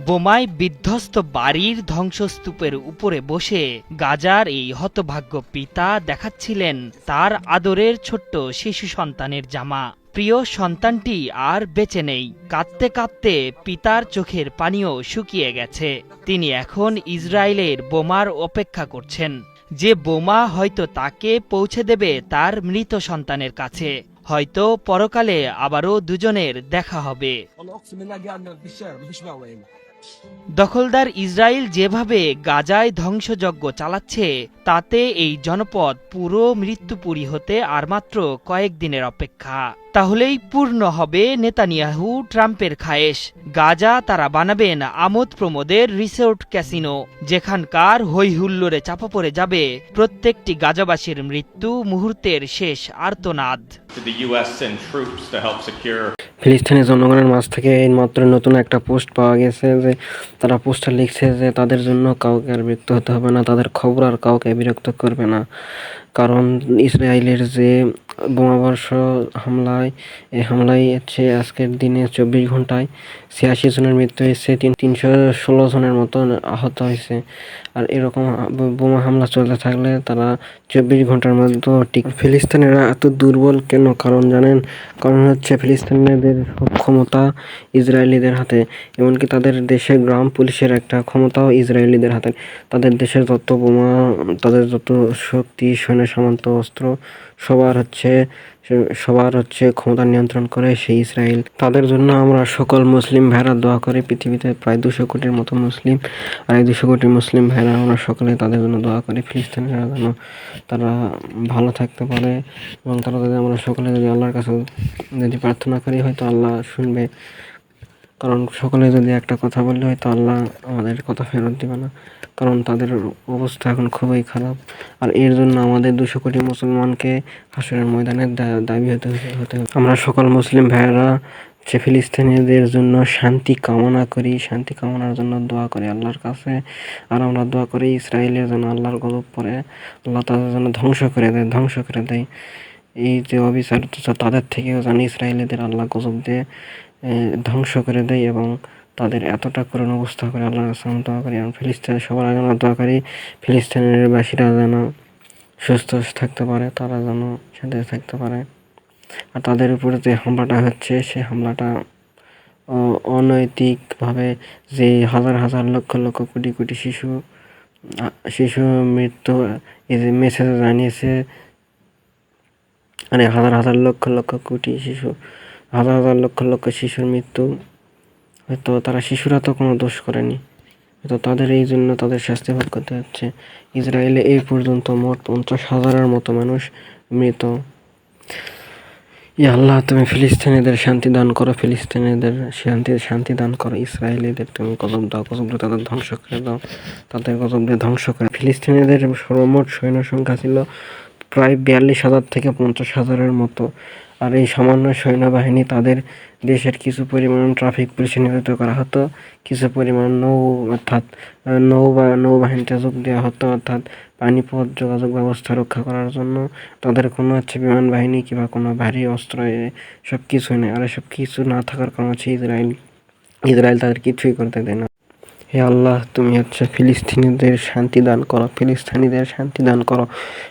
বোমায় বিধ্বস্ত বাড়ির ধ্বংসস্তূপের উপরে বসে গাজার এই হতভাগ্য পিতা দেখাচ্ছিলেন তার আদরের ছোট্ট শিশু সন্তানের জামা। প্রিয় সন্তানটি আর বেঁচে নেই। কাঁদতে কাঁদতে পিতার চোখের পানিও শুকিয়ে গেছে। তিনি এখন ইসরায়েলের বোমার অপেক্ষা করছেন, যে বোমা হয়তো তাকে পৌঁছে দেবে তার মৃত সন্তানের কাছে। হয়তো পরকালে আবারও দুজনের দেখা হবে। দখলদার ইসরায়েল যেভাবে গাজায় ধ্বংসযজ্ঞ চালাচ্ছে, তাতে এই জনপদ পুরো মৃত্যুপুরী হতে আর মাত্র কয়েকদিনের অপেক্ষা। তাহলেই পূর্ণ হবে নেতানিয়াহু ট্রাম্পের খায়েশ। গাজা তারা বানাবেন আমোদ প্রমোদের রিসোর্ট ক্যাসিনো, যেখানকার হই হুল্লোড়ে চাপা পড়ে যাবে প্রত্যেকটি গাজাবাসীর মৃত্যু মুহূর্তের শেষ আর্তনাদ। ফিলিস্তিনি জনগণের মাঝ থেকে এইমাত্র নতুন একটা পোস্ট পাওয়া গেছে, যে তারা পোস্টে লিখছে যে তাদের জন্য কাউকে আর বিরক্ত হতে হবে না, তাদের খবর আর কাউকে বিরক্ত করবে না। কারণ ইসরায়েলের যে বোমাবর্ষ হামলায় হচ্ছে আজকের দিনে 24 ঘন্টায় 86 জনের মৃত্যু হয়েছে, 316 জনের মতো আহত হয়েছে। আর এরকম বোমা হামলা চলতে থাকলে তারা 24 ঘন্টার মধ্যে ফিলিস্তিনিরা এত দুর্বল কেন? কারণ জানেন, কারণ হচ্ছে ফিলিস্তিনিদের ক্ষমতা ইসরায়েলিদের হাতে। এমনকি তাদের দেশের গ্রাম পুলিশের একটা ক্ষমতাও ইসরায়েলিদের হাতে। তাদের দেশের যত বোমা, তাদের যত শক্তি, সৈন্য সামন্ত, অস্ত্র সবার হচ্ছে ক্ষমতা নিয়ন্ত্রণ করে সেই ইসরায়েল। তাদের জন্য আমরা সকল মুসলিম ভাইরা দোয়া করি। পৃথিবীতে প্রায় 200 কোটির মতো মুসলিম, আর এই 200 কোটি মুসলিম ভাইরা আমরা সকলে তাদের জন্য দোয়া করি। ফিলিস্তিনিরা যেন তারা ভালো থাকতে পারে, এবং তারা যদি আমরা সকলে যদি আল্লাহর কাছে যদি প্রার্থনা করি, হয়তো আল্লাহ শুনবে। কারণ সকলে যদি একটা কথা বললে হয়তো আল্লাহ আমাদের কথা ফেরত দিবে না, কারণ তাদের অবস্থা এখন খুবই খারাপ। আর এর জন্য আমাদের 200 কোটি মুসলমানকে হাসরের ময়দানে দাবি হতে হবে। আমরা সকল মুসলিম ভাইয়েরা যে ফিলিস্তিনিদের জন্য শান্তি কামনা করি, শান্তি কামনার জন্য দোয়া করি আল্লাহর কাছে। আর আমরা দোয়া করি ইসরায়েলের জন্য আল্লাহর গজব পড়ে, আল্লাহ তাদের জন্য ধ্বংস করে দেয়। এই যে অবিচার তাদের থেকেও জানি ইসরায়েলিদের আল্লাহ গজব দিয়ে ধ্বংস করে দেয়, এবং তাদের এতটা করুণ অবস্থা করে আল্লাহর কাছে দোয়া করি। এবং ফিলিস্তিনের সবার আগে আমরা দোয়া করি ফিলিস্তিনের বাসীরা যেন সুস্থ থাকতে পারে, তারা যেন শান্তিতে থাকতে পারে। আর তাদের উপরে যে হামলাটা হচ্ছে, সেই হামলাটা অনৈতিকভাবে যে হাজার হাজার লক্ষ লক্ষ কোটি কোটি শিশু মৃত্যু এই যে মেসেজে জানিয়েছে, মানে হাজার হাজার লক্ষ লক্ষ কোটি শিশু, হাজার হাজার লক্ষ লক্ষ শিশুর মৃত্যু। হয়তো তারা শিশুরা তো কোনো দোষ করেনি, হয়তো তাদের এই জন্য তাদের শাস্তি ভোগ করতে হচ্ছে। ইসরায়েলে এই পর্যন্ত মোট 50,000-এর মতো মানুষ মৃত। ইয়া আল্লাহ, তুমি ফিলিস্তিনিদের শান্তি দান করো, ফিলিস্তিনিদের শান্তি দান করো। ইসরায়েলিদের তুমি গজব দাও, গজব দিয়ে তাদের ধ্বংস করে দাও, তাদের গজব দিয়ে ধ্বংস করে। ফিলিস্তিনিদের সর্বমোট সৈন্য সংখ্যা ছিল প্রায় 42,000 থেকে 50,000-এর মতো। আর এই সামান্য সৈন্যবাহিনী তাদের দেশের কিছু পরিমাণ ট্রাফিক পুলিশে নিয়োজিত করা হতো, কিছু পরিমাণ নৌবাহিনীতে যোগ দেওয়া হতো, অর্থাৎ পানিপথ যোগাযোগ ব্যবস্থা রক্ষা করার জন্য। তাদের কোনো হচ্ছে বিমান বাহিনী কিংবা কোনো ভারী অস্ত্র সব কিছুই নেই। আর এসব কিছু না থাকার কারণ হচ্ছে ইসরায়েল তাদের কিছুই করতে দেয় না। হে আল্লাহ, তুমি হচ্ছে ফিলিস্তিনিদের শান্তি দান করো, ফিলিস্তিনিদের শান্তি দান করো।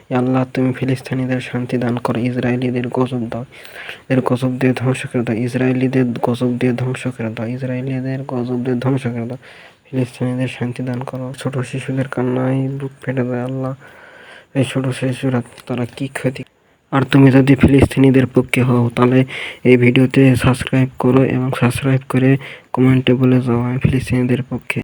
হে আল্লাহ, তুমি ফিলিস্তিনিদের শান্তি দান করো। ইসরায়েলিদের গজব দাও, এর গজব দিয়ে ধ্বংস করে দাও, ইসরায়েলিদের গজব দিয়ে ধ্বংস করে দাও, ইসরায়েলিদের গজব দিয়ে ধ্বংস করে দাও। ফিলিস্তিনিদের শান্তি দান করো। ছোট শিশুদের কান্নায় বুক ফেটে দেয় আল্লাহ। এই ছোট শিশুরা তারা কি ক্ষতি। আর তুমি যদি ফিলিস্তিনিদের পক্ষে হও, তাহলে এই ভিডিওতে সাবস্ক্রাইব করো, এবং সাবস্ক্রাইব করে কমেন্টে বলে যাও আমি ফিলিস্তিনিদের পক্ষে।